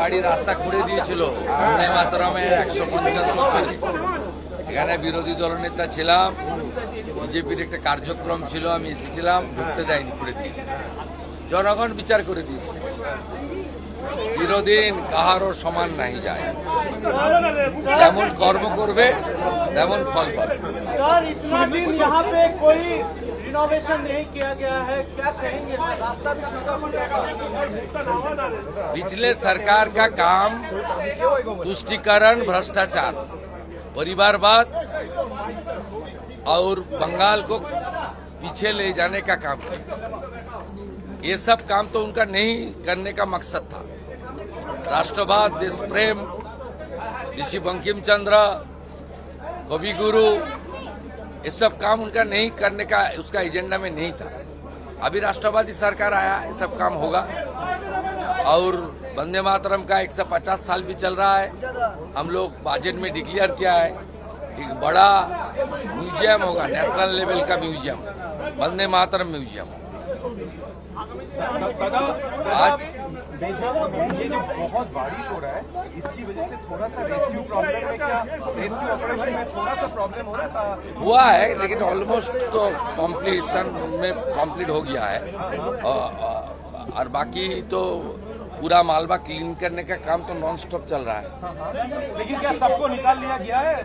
বাড়ি রাস্তা খুঁড়ে দিয়েছিল বন্দে মাতরমের 150 বছরে। এখানে বিরোধী দলনেতা ছিলাম, বিজেপির একটা কার্যক্রম ছিল, আমি এসেছিলাম, ঢুকতে দেয়নি, খুঁড়ে দিয়েছে। জনগণ বিচার করে দিয়েছে। চিরদিন কাহারও সমান নাই যায়, যেমন কর্ম করবে তেমন ফল পাবে। सर इतना दिन यहाँ पे कोई रिनोवेशन नहीं किया गया है, क्या कहेंगे सर? रास्ता भी टूटा फूटा है। पिछले सरकार का काम तुष्टीकरण, भ्रष्टाचार, परिवारवाद और बंगाल को पीछे ले जाने का काम किया। ये सब काम तो उनका नहीं करने का मकसद था। राष्ट्रवाद, देश प्रेम, ऋषि बंकिम चंद्र, कवि गुरु, ये सब काम उनका नहीं करने का, उसका एजेंडा में नहीं था। अभी राष्ट्रवादी सरकार आया, ये सब काम होगा। और वंदे मातरम का 150 साल भी चल रहा है। हम लोग बजट में डिक्लेयर किया है एक बड़ा म्यूजियम होगा, नेशनल लेवल का म्यूजियम, वंदे मातरम म्यूजियम। आज ये जो बहुत बारिश हो रहा है, इसकी वजह से थोड़ा सा रेस्क्यू प्रॉब्लम में, क्या रेस्क्यू ऑपरेशन में थोड़ा सा प्रॉब्लम हो रहा था? हुआ है, लेकिन ऑलमोस्ट तो कंप्लीशन में कंप्लीट हो गया है। और बाकी तो पूरा मालवा क्लीन करने का काम तो नॉन स्टॉप चल रहा है। लेकिन क्या सबको निकाल लिया गया है?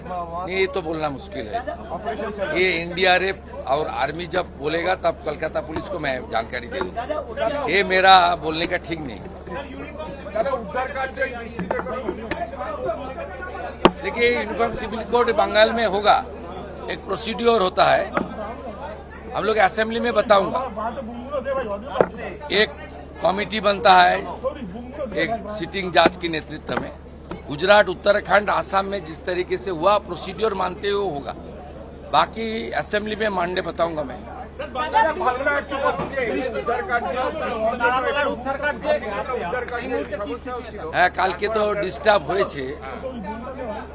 ये तो बोलना मुश्किल है। ऑपरेशन चल ये एनडीआरएफ और आर्मी जब बोलेगा तब कोलकाता पुलिस को मैं जानकारी दे दूंगा। ये मेरा बोलने का ठीक नहीं। देखिए, यूनिफॉर्म सिविल कोड बंगाल में होगा, एक प्रोसीड्योर होता है, हम लोग असेंबली में बताऊंगा। एक कमेटी बनता है एक सिटिंग जज के नेतृत्व में। गुजरात, उत्तराखंड, आसाम में जिस तरीके से हुआ प्रोसीड्योर मानते हुए होगा। बाकी असेंबली में मानने बताऊंगा मैं। হ্যাঁ, কালকে তো ডিস্টার্ব হয়েছে,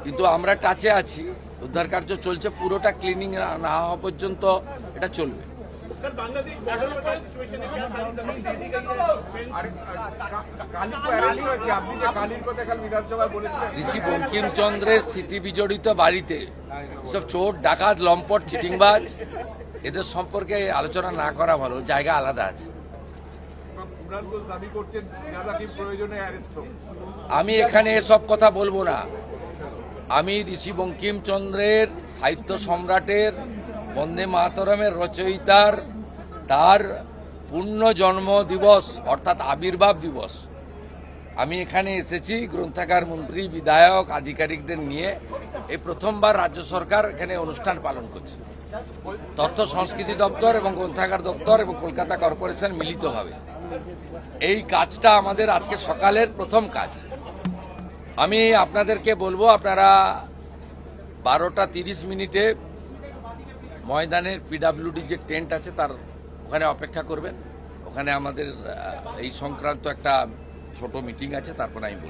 কিন্তু আমরা টাচে আছি। উদ্ধার কার্য চলছে, পুরোটা ক্লিনিং না হওয়া পর্যন্ত এটা চলবে। ঋষি বঙ্কিমচন্দ্রের স্মৃতি বিজড়িত বাড়িতে সব চোর, ডাকাত, লম্পট, চিটিংবাজ, এদের সম্পর্কে আলোচনা না করা ভালো, জায়গা আলাদা আছে। আমি এখানে এসব কথা বলবো না। আমি ঋষি বঙ্কিমচন্দ্রের, সাহিত্য সম্রাটের, বন্দে মাতরমের রচয়িতার, তার পূর্ণ জন্ম দিবস অর্থাৎ আবির্ভাব দিবস, আমি এখানে এসেছি গ্রন্থাগার মন্ত্রী, বিধায়ক, আধিকারিকদের নিয়ে। এই প্রথমবার রাজ্য সরকার এখানে অনুষ্ঠান পালন করছে। তথ্য সংস্কৃতি দপ্তর এবং গ্রন্থাগার দপ্তর এবং কলকাতা কর্পোরেশন মিলিতভাবে এই কাজটা আমাদের আজকে সকালের প্রথম কাজ। আমি আপনাদেরকে বলবো, আপনারা 12টা 30 মিনিটে ময়দানের পিডব্লিউডি যে টেন্ট আছে তার ওখানে অপেক্ষা করবেন। ওখানে আমাদের এই সংক্রান্ত একটা ছোট মিটিং আছে, তারপর আমি